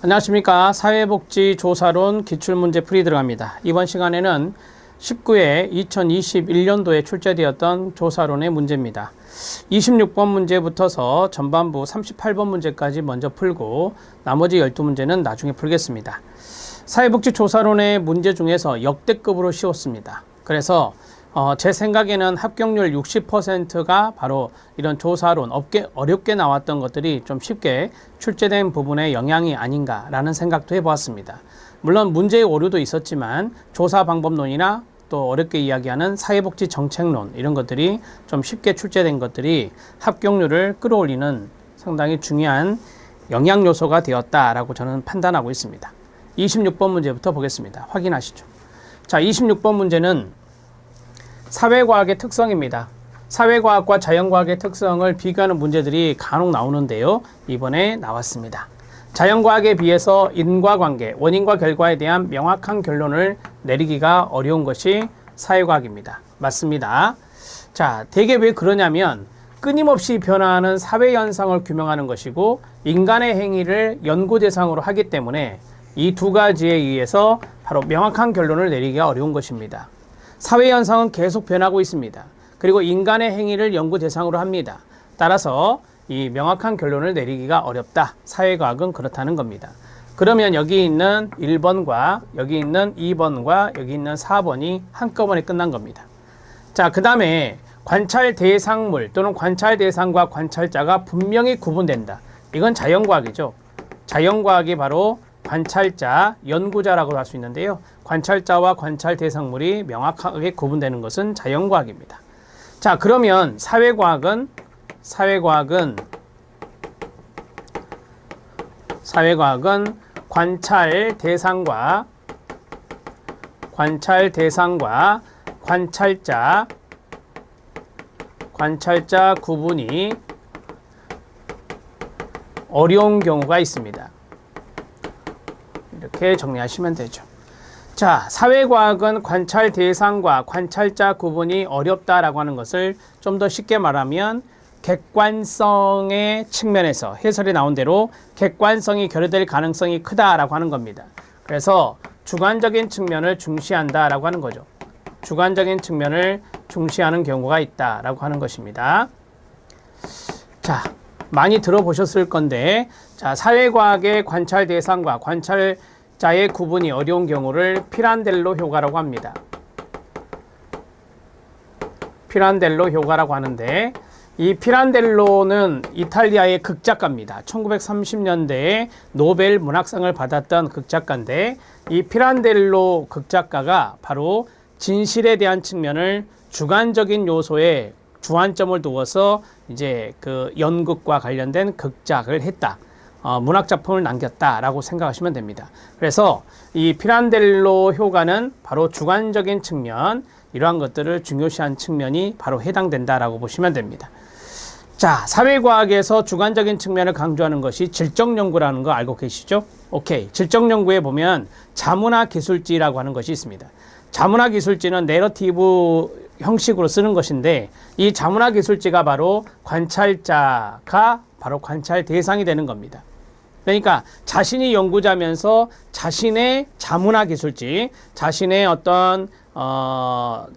안녕하십니까. 사회복지조사론 기출문제 풀이 들어갑니다. 이번 시간에는 19회 2021년도에 출제되었던 조사론의 문제입니다. 26번 문제부터서 전반부 38번 문제까지 먼저 풀고 나머지 12문제는 나중에 풀겠습니다. 사회복지조사론의 문제 중에서 역대급으로 쉬웠습니다. 그래서 제 생각에는 합격률 60%가 바로 이런 조사론, 어렵게 나왔던 것들이 좀 쉽게 출제된 부분의 영향이 아닌가라는 생각도 해보았습니다. 물론 문제의 오류도 있었지만 조사 방법론이나 또 어렵게 이야기하는 사회복지 정책론 이런 것들이 좀 쉽게 출제된 것들이 합격률을 끌어올리는 상당히 중요한 영향 요소가 되었다라고 저는 판단하고 있습니다. 26번 문제부터 보겠습니다. 확인하시죠. 자, 26번 문제는 사회과학의 특성입니다. 사회과학과 자연과학의 특성을 비교하는 문제들이 간혹 나오는데요. 이번에 나왔습니다. 자연과학에 비해서 인과관계, 원인과 결과에 대한 명확한 결론을 내리기가 어려운 것이 사회과학입니다. 맞습니다. 자, 대개 왜 그러냐면 끊임없이 변화하는 사회현상을 규명하는 것이고 인간의 행위를 연구 대상으로 하기 때문에 이 두 가지에 의해서 바로 명확한 결론을 내리기가 어려운 것입니다. 사회현상은 계속 변하고 있습니다. 그리고 인간의 행위를 연구 대상으로 합니다. 따라서 이 명확한 결론을 내리기가 어렵다. 사회과학은 그렇다는 겁니다. 그러면 여기 있는 1번과 여기 있는 2번과 여기 있는 4번이 한꺼번에 끝난 겁니다. 자, 그 다음에 관찰 대상물 또는 관찰 대상과 관찰자가 분명히 구분된다. 이건 자연과학이죠. 자연과학이 바로 관찰자, 연구자라고 할 수 있는데요. 관찰자와 관찰 대상물이 명확하게 구분되는 것은 자연과학입니다. 자, 그러면 사회과학은 관찰 대상과 관찰자 구분이 어려운 경우가 있습니다. 이렇게 정리하시면 되죠. 자, 사회과학은 관찰 대상과 관찰자 구분이 어렵다라고 하는 것을 좀 더 쉽게 말하면 객관성의 측면에서 해설이 나온 대로 객관성이 결여될 가능성이 크다라고 하는 겁니다. 그래서 주관적인 측면을 중시한다라고 하는 거죠. 주관적인 측면을 중시하는 경우가 있다라고 하는 것입니다. 자, 많이 들어보셨을 건데, 자, 사회과학의 관찰 대상과 관찰자의 구분이 어려운 경우를 피란델로 효과라고 합니다. 피란델로 효과라고 하는데, 이 피란델로는 이탈리아의 극작가입니다. 1930년대에 노벨 문학상을 받았던 극작가인데, 이 피란델로 극작가가 바로 진실에 대한 측면을 주관적인 요소에 주안점을 두어서 이제 그 연극과 관련된 극작을 했다. 문학작품을 남겼다라고 생각하시면 됩니다. 그래서 이 피란델로 효과는 바로 주관적인 측면, 이러한 것들을 중요시한 측면이 바로 해당된다라고 보시면 됩니다. 자, 사회과학에서 주관적인 측면을 강조하는 것이 질적연구라는 거 알고 계시죠? 오케이. 질적연구에 보면 자문화 기술지라고 하는 것이 있습니다. 자문화 기술지는 내러티브 형식으로 쓰는 것인데, 이 자문화 기술지가 바로 관찰자가 바로 관찰 대상이 되는 겁니다. 그러니까 자신이 연구자면서 자신의 자문화 기술지, 자신의 어떤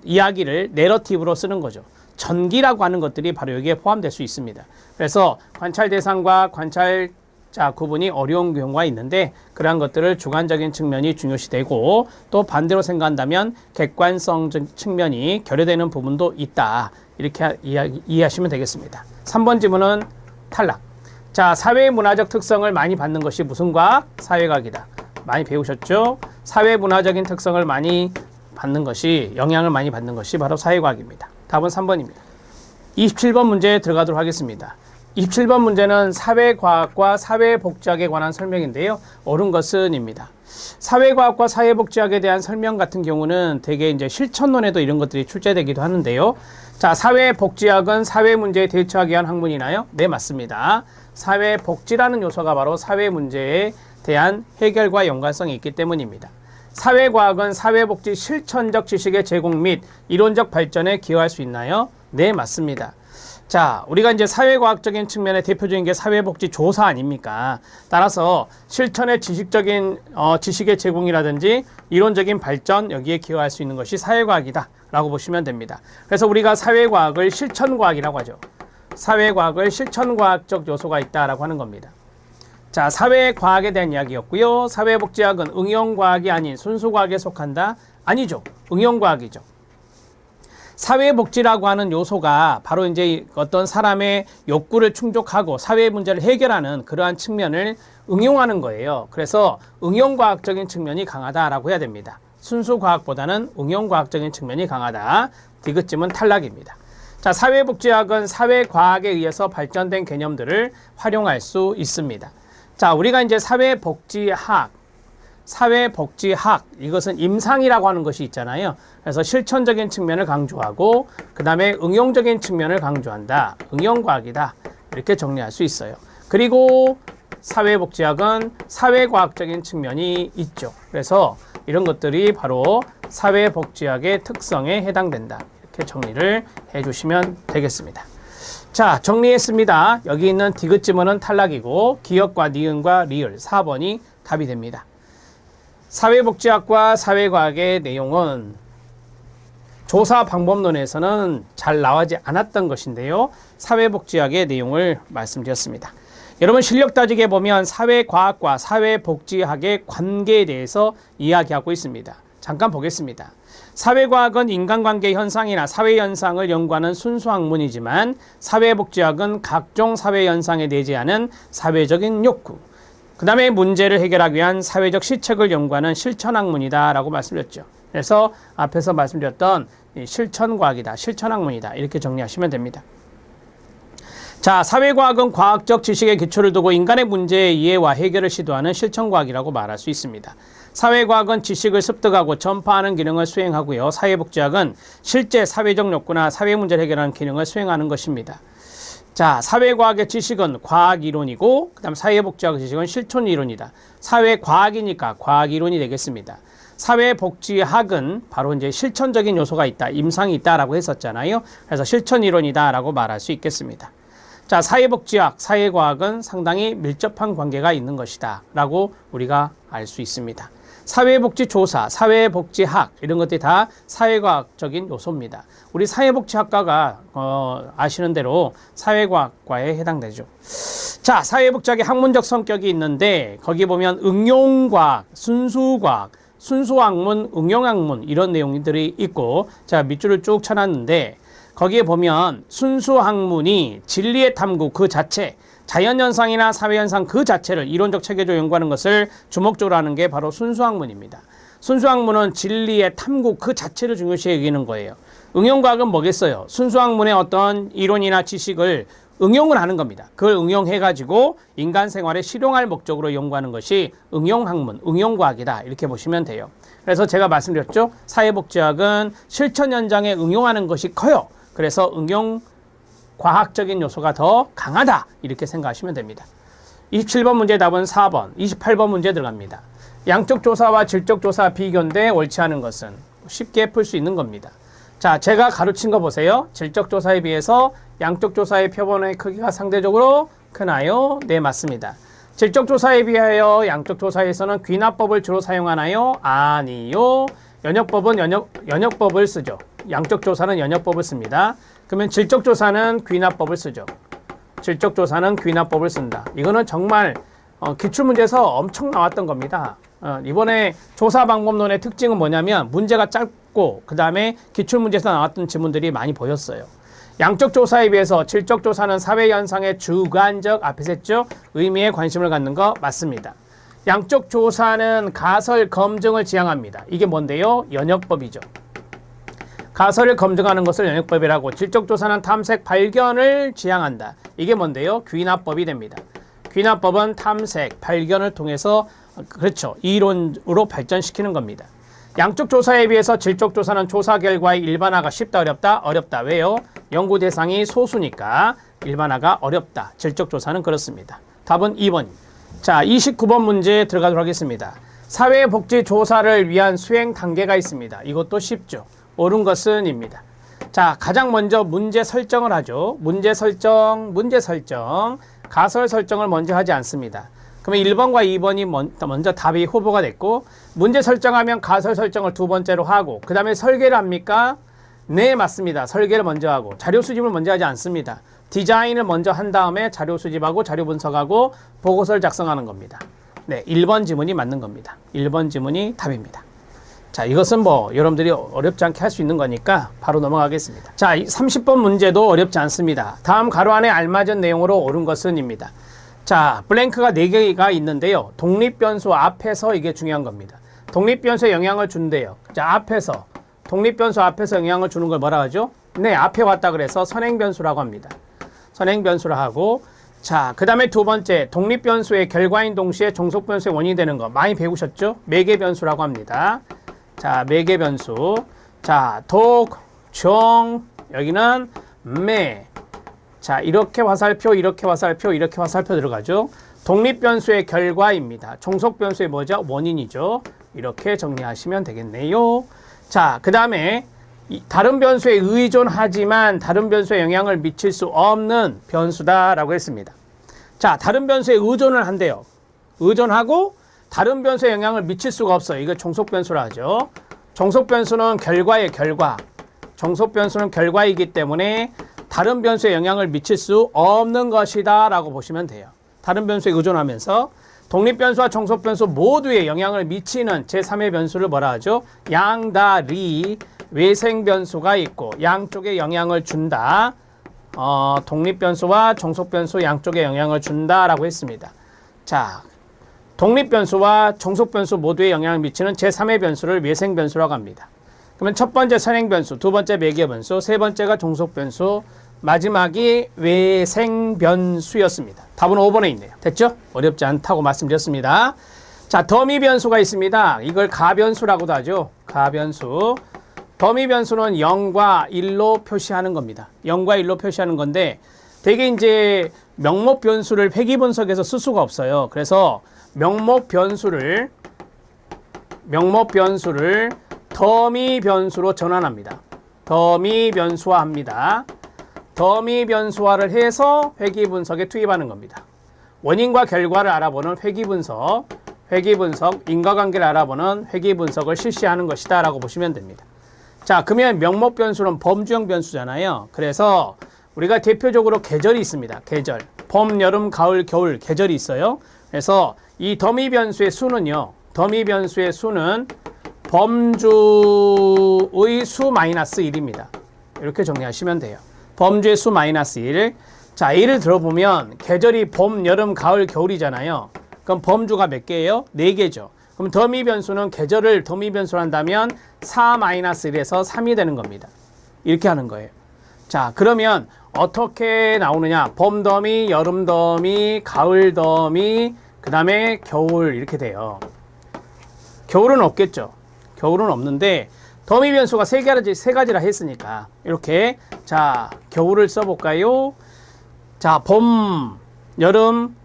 이야기를 내러티브로 쓰는 거죠. 전기라고 하는 것들이 바로 여기에 포함될 수 있습니다. 그래서 관찰 대상과 관찰자 구분이 어려운 경우가 있는데, 그러한 것들을 주관적인 측면이 중요시되고, 또 반대로 생각한다면 객관성 측면이 결여되는 부분도 있다. 이렇게 이해하시면 되겠습니다. 3번 지문은 탈락. 자, 사회문화적 특성을 많이 받는 것이 무슨 과학? 사회과학이다. 많이 배우셨죠? 사회문화적인 특성을 많이 받는 것이, 영향을 많이 받는 것이 바로 사회과학입니다. 답은 3번입니다. 27번 문제에 들어가도록 하겠습니다. 27번 문제는 사회과학과 사회복지학에 관한 설명인데요. 옳은 것은입니다. 사회과학과 사회복지학에 대한 설명 같은 경우는 대개 이제 실천론에도 이런 것들이 출제되기도 하는데요. 자, 사회복지학은 사회문제에 대처하기 위한 학문이나요? 네, 맞습니다. 사회복지라는 요소가 바로 사회문제에 대한 해결과 연관성이 있기 때문입니다. 사회과학은 사회복지 실천적 지식의 제공 및 이론적 발전에 기여할 수 있나요? 네, 맞습니다. 자, 우리가 이제 사회과학적인 측면의 대표적인 게 사회복지조사 아닙니까? 따라서 실천의 지식의 제공이라든지 이론적인 발전, 여기에 기여할 수 있는 것이 사회과학이다 라고 보시면 됩니다. 그래서 우리가 사회과학을 실천과학이라고 하죠. 사회과학을 실천과학적 요소가 있다라고 하는 겁니다. 자, 사회과학에 대한 이야기였고요. 사회복지학은 응용과학이 아닌 순수과학에 속한다? 아니죠. 응용과학이죠. 사회복지라고 하는 요소가 바로 이제 어떤 사람의 욕구를 충족하고 사회 문제를 해결하는 그러한 측면을 응용하는 거예요. 그래서 응용과학적인 측면이 강하다라고 해야 됩니다. 순수과학보다는 응용과학적인 측면이 강하다. 디귿쯤은 탈락입니다. 자, 사회복지학은 사회과학에 의해서 발전된 개념들을 활용할 수 있습니다. 자, 우리가 이제 사회복지학, 이것은 임상이라고 하는 것이 있잖아요. 그래서 실천적인 측면을 강조하고 그 다음에 응용적인 측면을 강조한다. 응용과학이다. 이렇게 정리할 수 있어요. 그리고 사회복지학은 사회과학적인 측면이 있죠. 그래서 이런 것들이 바로 사회복지학의 특성에 해당된다. 이렇게 정리를 해주시면 되겠습니다. 자, 정리했습니다. 여기 있는 디귿 지문은 탈락이고 기역과 니은과 리을 4번이 답이 됩니다. 사회복지학과 사회과학의 내용은 조사 방법론에서는 잘 나오지 않았던 것인데요. 사회복지학의 내용을 말씀드렸습니다. 여러분 실력 따지게 보면 사회과학과 사회복지학의 관계에 대해서 이야기하고 있습니다. 잠깐 보겠습니다. 사회과학은 인간관계 현상이나 사회현상을 연구하는 순수학문이지만 사회복지학은 각종 사회현상에 내재하는 사회적인 욕구, 그 다음에 문제를 해결하기 위한 사회적 시책을 연구하는 실천학문이다 라고 말씀드렸죠. 그래서 앞에서 말씀드렸던 실천과학이다, 실천학문이다 이렇게 정리하시면 됩니다. 자, 사회과학은 과학적 지식의 기초를 두고 인간의 문제의 이해와 해결을 시도하는 실천과학이라고 말할 수 있습니다. 사회과학은 지식을 습득하고 전파하는 기능을 수행하고요. 사회복지학은 실제 사회적 욕구나 사회 문제를 해결하는 기능을 수행하는 것입니다. 자, 사회과학의 지식은 과학이론이고 그 다음 사회복지학의 지식은 실천이론이다. 사회과학이니까 과학이론이 되겠습니다. 사회복지학은 바로 이제 실천적인 요소가 있다, 임상이 있다라고 했었잖아요. 그래서 실천이론이다라고 말할 수 있겠습니다. 자, 사회복지학, 사회과학은 상당히 밀접한 관계가 있는 것이다 라고 우리가 알 수 있습니다. 사회복지조사, 사회복지학 이런 것들이 다 사회과학적인 요소입니다. 우리 사회복지학과가 아시는 대로 사회과학과에 해당되죠. 자, 사회복지학의 학문적 성격이 있는데 거기 보면 응용과학, 순수과학, 순수학문, 응용학문 이런 내용들이 있고 자, 밑줄을 쭉 쳐놨는데 거기에 보면 순수학문이 진리의 탐구 그 자체, 자연현상이나 사회현상 그 자체를 이론적 체계적으로 연구하는 것을 주목적으로 하는 게 바로 순수학문입니다. 순수학문은 진리의 탐구 그 자체를 중요시 여기는 거예요. 응용과학은 뭐겠어요? 순수학문의 어떤 이론이나 지식을 응용을 하는 겁니다. 그걸 응용해가지고 인간 생활에 실용할 목적으로 연구하는 것이 응용학문, 응용과학이다 이렇게 보시면 돼요. 그래서 제가 말씀드렸죠. 사회복지학은 실천 현장에 응용하는 것이 커요. 그래서 응용 과학적인 요소가 더 강하다 이렇게 생각하시면 됩니다. 27번 문제 답은 4번, 28번 문제 들어갑니다. 양적 조사와 질적 조사 비교인데 옳지 않은 것은 쉽게 풀 수 있는 겁니다. 자, 제가 가르친 거 보세요. 질적 조사에 비해서 양적 조사의 표본의 크기가 상대적으로 크나요? 네, 맞습니다. 질적 조사에 비하여 양적 조사에서는 귀납법을 주로 사용하나요? 아니요. 연역법은 연역법을 쓰죠. 양적 조사는 연역법을 씁니다. 그러면 질적 조사는 귀납법을 쓰죠. 질적 조사는 귀납법을 쓴다. 이거는 정말 기출문제에서 엄청 나왔던 겁니다. 이번에 조사 방법론의 특징은 뭐냐면 문제가 짧고 그 다음에 기출문제에서 나왔던 지문들이 많이 보였어요. 양적 조사에 비해서 질적 조사는 사회현상의 주관적, 앞에서 했죠? 의미에 관심을 갖는 거 맞습니다. 양적 조사는 가설 검증을 지향합니다. 이게 뭔데요? 연역법이죠. 가설을 검증하는 것을 연역법이라고, 질적 조사는 탐색 발견을 지향한다. 이게 뭔데요? 귀납법이 됩니다. 귀납법은 탐색 발견을 통해서 그렇죠. 이론으로 발전시키는 겁니다. 양적 조사에 비해서 질적 조사는 조사 결과의 일반화가 쉽다, 어렵다? 어렵다. 왜요? 연구 대상이 소수니까 일반화가 어렵다. 질적 조사는 그렇습니다. 답은 2번. 자, 29번 문제 들어가도록 하겠습니다. 사회복지 조사를 위한 수행 단계가 있습니다. 이것도 쉽죠. 옳은 것은 입니다. 자, 가장 먼저 문제 설정을 하죠. 문제 설정, 가설 설정을 먼저 하지 않습니다. 그러면 1번과 2번이 먼저 답이 후보가 됐고, 문제 설정하면 가설 설정을 두 번째로 하고, 그 다음에 설계를 합니까? 네, 맞습니다. 설계를 먼저 하고, 자료 수집을 먼저 하지 않습니다. 디자인을 먼저 한 다음에 자료 수집하고, 자료 분석하고, 보고서를 작성하는 겁니다. 네, 1번 지문이 맞는 겁니다. 1번 지문이 답입니다. 자, 이것은 뭐 여러분들이 어렵지 않게 할 수 있는 거니까 바로 넘어가겠습니다. 자, 30번 문제도 어렵지 않습니다. 다음 가로 안에 알맞은 내용으로 옳은 것은입니다. 자, 블랭크가 4개가 있는데요. 독립변수 앞에서 이게 중요한 겁니다. 독립변수에 영향을 준대요. 자, 앞에서 독립변수 앞에서 영향을 주는 걸 뭐라 하죠? 네, 앞에 왔다 그래서 선행변수라고 합니다. 선행변수라 하고, 자, 그 다음에 두 번째, 독립변수의 결과인 동시에 종속변수의 원인이 되는 거 많이 배우셨죠? 매개변수라고 합니다. 자, 매개변수. 자, 독, 종, 여기는 매. 자, 이렇게 화살표, 이렇게 화살표, 이렇게 화살표 들어가죠. 독립변수의 결과입니다. 종속변수의 뭐죠? 원인이죠. 이렇게 정리하시면 되겠네요. 자, 그 다음에 다른 변수에 의존하지만 다른 변수에 영향을 미칠 수 없는 변수다라고 했습니다. 자, 다른 변수에 의존을 한대요. 의존하고 다른 변수에 영향을 미칠 수가 없어요. 이거 종속변수라 하죠. 종속변수는 결과의 결과. 종속변수는 결과이기 때문에 다른 변수에 영향을 미칠 수 없는 것이다 라고 보시면 돼요. 다른 변수에 의존하면서 독립변수와 종속변수 모두에 영향을 미치는 제3의 변수를 뭐라 하죠? 양다리 외생변수가 있고 양쪽에 영향을 준다. 독립변수와 종속변수 양쪽에 영향을 준다라고 했습니다. 자, 독립변수와 종속변수 모두에 영향을 미치는 제3의 변수를 외생변수라고 합니다. 그러면 첫 번째 선행변수, 두 번째 매개변수, 세 번째가 종속변수, 마지막이 외생변수였습니다. 답은 5번에 있네요. 됐죠? 어렵지 않다고 말씀드렸습니다. 자, 더미 변수가 있습니다. 이걸 가변수라고도 하죠. 가변수. 더미 변수는 0과 1로 표시하는 겁니다. 0과 1로 표시하는 건데 되게 이제 명목 변수를 회귀 분석에서 쓸 수가 없어요. 그래서 명목 변수를 더미 변수로 전환합니다. 더미 변수화합니다. 더미 변수화를 해서 회귀 분석에 투입하는 겁니다. 원인과 결과를 알아보는 회귀 분석, 인과관계를 알아보는 회귀 분석을 실시하는 것이다 라고 보시면 됩니다. 자, 그러면 명목 변수는 범주형 변수잖아요. 그래서 우리가 대표적으로 계절이 있습니다. 계절. 봄, 여름, 가을, 겨울 계절이 있어요. 그래서 이 더미 변수의 수는요. 더미 변수의 수는 범주의 수 마이너스 1입니다. 이렇게 정리하시면 돼요. 범주의 수 마이너스 1. 자, 예를 들어보면 계절이 봄, 여름, 가을, 겨울이잖아요. 그럼 범주가 몇 개예요? 4개죠. 그럼 더미 변수는 계절을 더미 변수로 한다면 4-1에서 3이 되는 겁니다. 이렇게 하는 거예요. 자, 그러면 어떻게 나오느냐? 봄 더미, 여름 더미, 가을 더미, 그 다음에 겨울 이렇게 돼요. 겨울은 없겠죠. 겨울은 없는데 더미 변수가 세 가지라 했으니까 이렇게 자, 겨울을 써볼까요? 자, 봄, 여름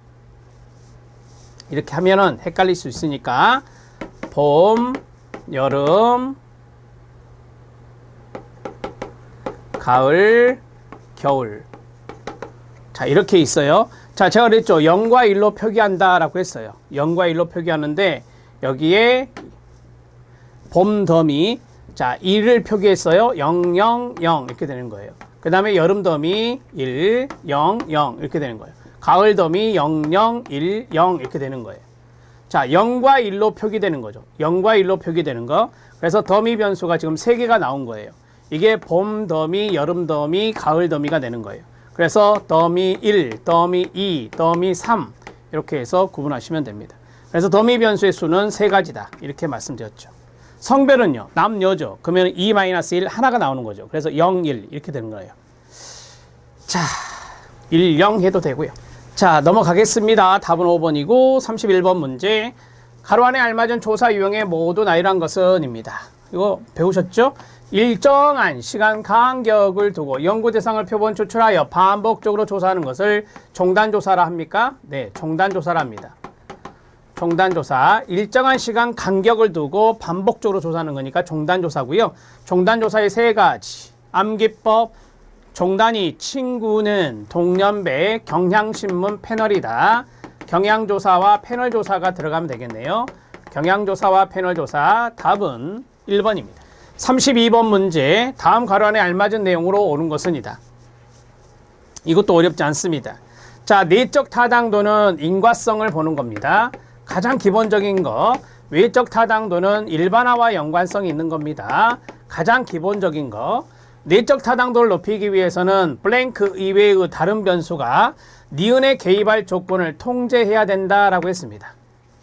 이렇게 하면은 헷갈릴 수 있으니까 봄, 여름, 가을, 겨울. 자, 이렇게 있어요. 자, 제가 그랬죠. 0과 1로 표기한다 라고 했어요. 0과 1로 표기하는데 여기에 봄 더미, 자, 1을 표기했어요. 0, 0, 0 이렇게 되는 거예요. 그 다음에 여름 더미 1, 0, 0 이렇게 되는 거예요. 가을 더미 0, 0, 1, 0 이렇게 되는 거예요. 자, 0과 1로 표기되는 거죠. 0과 1로 표기되는 거. 그래서 더미 변수가 지금 3개가 나온 거예요. 이게 봄 더미, 여름 더미, 가을 더미가 되는 거예요. 그래서 더미 1, 더미 2, 더미 3 이렇게 해서 구분하시면 됩니다. 그래서 더미 변수의 수는 3가지다. 이렇게 말씀드렸죠. 성별은요. 남녀죠. 그러면 2-1 하나가 나오는 거죠. 그래서 0, 1 이렇게 되는 거예요. 자, 1, 0 해도 되고요. 자, 넘어가겠습니다. 답은 5번이고 31번 문제. 가로 안에 알맞은 조사 유형의 모두 나열한 것은입니다. 이거 배우셨죠? 일정한 시간 간격을 두고 연구 대상을 표본 추출하여 반복적으로 조사하는 것을 종단조사라 합니까? 네, 종단조사라 합니다. 종단조사, 일정한 시간 간격을 두고 반복적으로 조사하는 거니까 종단조사고요. 종단조사의 3가지, 암기법, 종단위, 친구는, 동년배, 경향신문, 패널이다. 경향조사와 패널조사가 들어가면 되겠네요. 경향조사와 패널조사, 답은 1번입니다. 32번 문제, 다음 가로 안에 알맞은 내용으로 옳은 것은 이다. 이것도 어렵지 않습니다. 자, 내적 타당도는 인과성을 보는 겁니다. 가장 기본적인 거. 외적 타당도는 일반화와 연관성이 있는 겁니다. 가장 기본적인 거. 내적 타당도를 높이기 위해서는 블랭크 이외의 다른 변수가 니은에 개입할 조건을 통제해야 된다라고 했습니다.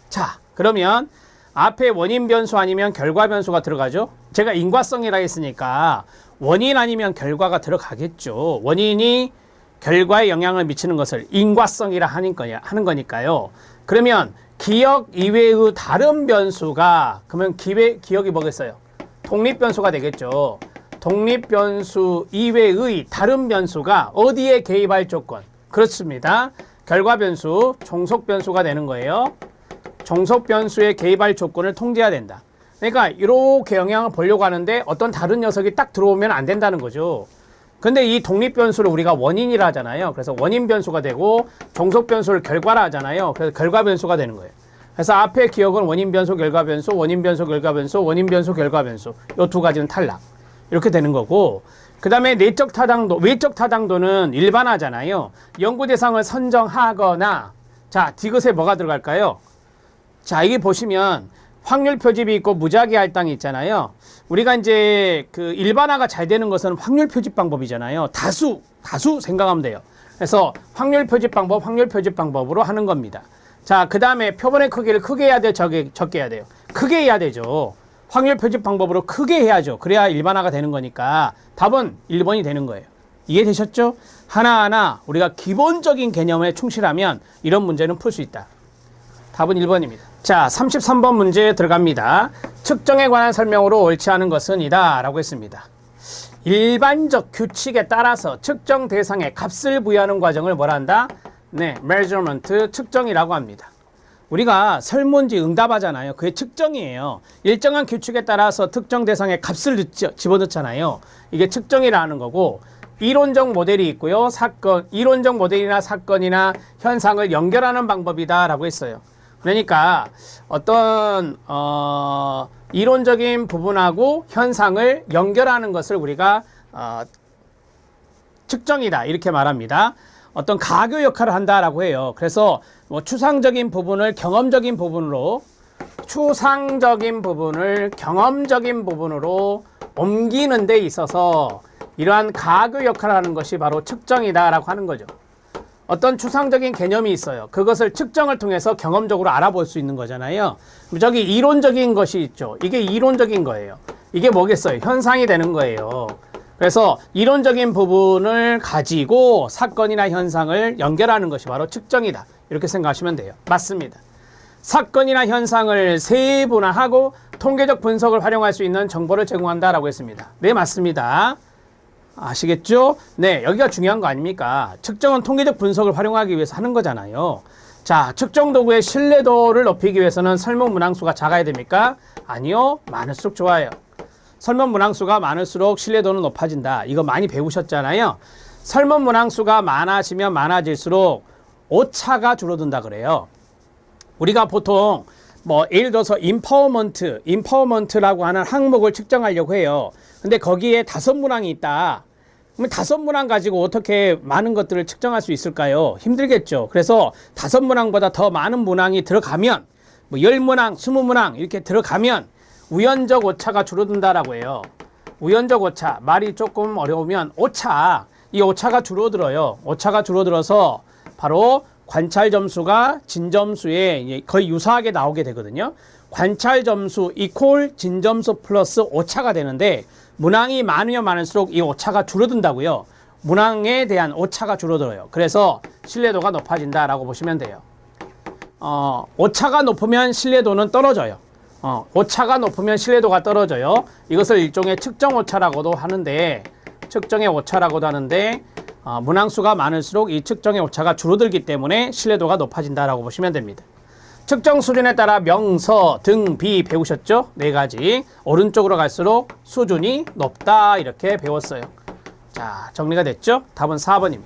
자, 그러면 앞에 원인 변수 아니면 결과 변수가 들어가죠. 제가 인과성이라 했으니까 원인 아니면 결과가 들어가겠죠. 원인이 결과에 영향을 미치는 것을 인과성이라 하는 거니까요. 그러면 기억 이외의 다른 변수가, 그러면 기억이 뭐겠어요? 독립변수가 되겠죠. 독립변수 이외의 다른 변수가 어디에 개입할 조건? 그렇습니다. 결과변수, 종속변수가 되는 거예요. 종속변수에 개입할 조건을 통제해야 된다. 그러니까 이렇게 영향을 보려고 하는데 어떤 다른 녀석이 딱 들어오면 안 된다는 거죠. 근데 이 독립변수를 우리가 원인이라 하잖아요. 그래서 원인변수가 되고 종속변수를 결과라 하잖아요. 그래서 결과변수가 되는 거예요. 그래서 앞에 기억은 원인변수, 결과변수, 원인변수, 결과변수, 원인변수, 결과변수. 이 두 가지는 탈락. 이렇게 되는 거고, 그 다음에 내적 타당도, 외적 타당도는 일반화잖아요. 연구 대상을 선정하거나, 자, 디귿에 뭐가 들어갈까요? 자, 이게 보시면 확률 표집이 있고 무작위 할당이 있잖아요. 우리가 이제 그 일반화가 잘 되는 것은 확률 표집 방법이잖아요. 다수 생각하면 돼요. 그래서 확률 표집 방법으로 하는 겁니다. 자, 그 다음에 표본의 크기를 크게 해야 돼요? 적게 해야 돼요? 크게 해야 되죠. 확률 표집 방법으로 크게 해야죠. 그래야 일반화가 되는 거니까 답은 1번이 되는 거예요. 이해되셨죠? 하나하나 우리가 기본적인 개념에 충실하면 이런 문제는 풀 수 있다. 답은 1번입니다. 자, 33번 문제 들어갑니다. 측정에 관한 설명으로 옳지 않은 것은 이다 라고 했습니다. 일반적 규칙에 따라서 측정 대상에 값을 부여하는 과정을 뭐라 한다? 네, measurement, 측정이라고 합니다. 우리가 설문지 응답하잖아요. 그게 측정이에요. 일정한 규칙에 따라서 특정 대상에 값을 집어넣잖아요. 이게 측정이라는 거고, 이론적 모델이 있고요. 이론적 모델이나 사건이나 현상을 연결하는 방법이다 라고 했어요. 그러니까 어떤 이론적인 부분하고 현상을 연결하는 것을 우리가 측정이다 이렇게 말합니다. 어떤 가교 역할을 한다라고 해요. 그래서 뭐 추상적인 부분을 경험적인 부분으로 옮기는 데 있어서 이러한 가교 역할을 하는 것이 바로 측정이다라고 하는 거죠. 어떤 추상적인 개념이 있어요. 그것을 측정을 통해서 경험적으로 알아볼 수 있는 거잖아요. 저기 이론적인 것이 있죠. 이게 이론적인 거예요. 이게 뭐겠어요? 현상이 되는 거예요. 그래서 이론적인 부분을 가지고 사건이나 현상을 연결하는 것이 바로 측정이다. 이렇게 생각하시면 돼요. 맞습니다. 사건이나 현상을 세분화하고 통계적 분석을 활용할 수 있는 정보를 제공한다라고 했습니다. 네, 맞습니다. 아시겠죠? 네, 여기가 중요한 거 아닙니까? 측정은 통계적 분석을 활용하기 위해서 하는 거잖아요. 자, 측정 도구의 신뢰도를 높이기 위해서는 설문 문항수가 작아야 됩니까? 아니요, 많을수록 좋아요. 설문 문항수가 많을수록 신뢰도는 높아진다. 이거 많이 배우셨잖아요. 설문 문항수가 많아지면 많아질수록 오차가 줄어든다 그래요. 우리가 보통 뭐 예를 들어서 인파워먼트라고 하는 항목을 측정하려고 해요. 근데 거기에 5문항이 있다. 그러면 5문항 가지고 어떻게 많은 것들을 측정할 수 있을까요? 힘들겠죠. 그래서 5문항보다 더 많은 문항이 들어가면 뭐 10문항, 20문항 이렇게 들어가면 우연적 오차가 줄어든다라고 해요. 우연적 오차, 말이 조금 어려우면 오차, 이 오차가 줄어들어요. 오차가 줄어들어서 바로 관찰 점수가 진점수에 거의 유사하게 나오게 되거든요. 관찰 점수 이퀄 진점수 플러스 오차가 되는데 문항이 많으면 많을수록 이 오차가 줄어든다고요. 문항에 대한 오차가 줄어들어요. 그래서 신뢰도가 높아진다라고 보시면 돼요. 오차가 높으면 신뢰도는 떨어져요. 오차가 높으면 신뢰도가 떨어져요. 이것을 일종의 측정 오차라고도 하는데, 측정의 오차라고도 하는데, 문항수가 많을수록 이 측정의 오차가 줄어들기 때문에 신뢰도가 높아진다라고 보시면 됩니다. 측정 수준에 따라 명서, 등, 비 배우셨죠? 네 가지. 오른쪽으로 갈수록 수준이 높다 이렇게 배웠어요. 자, 정리가 됐죠? 답은 4번입니다.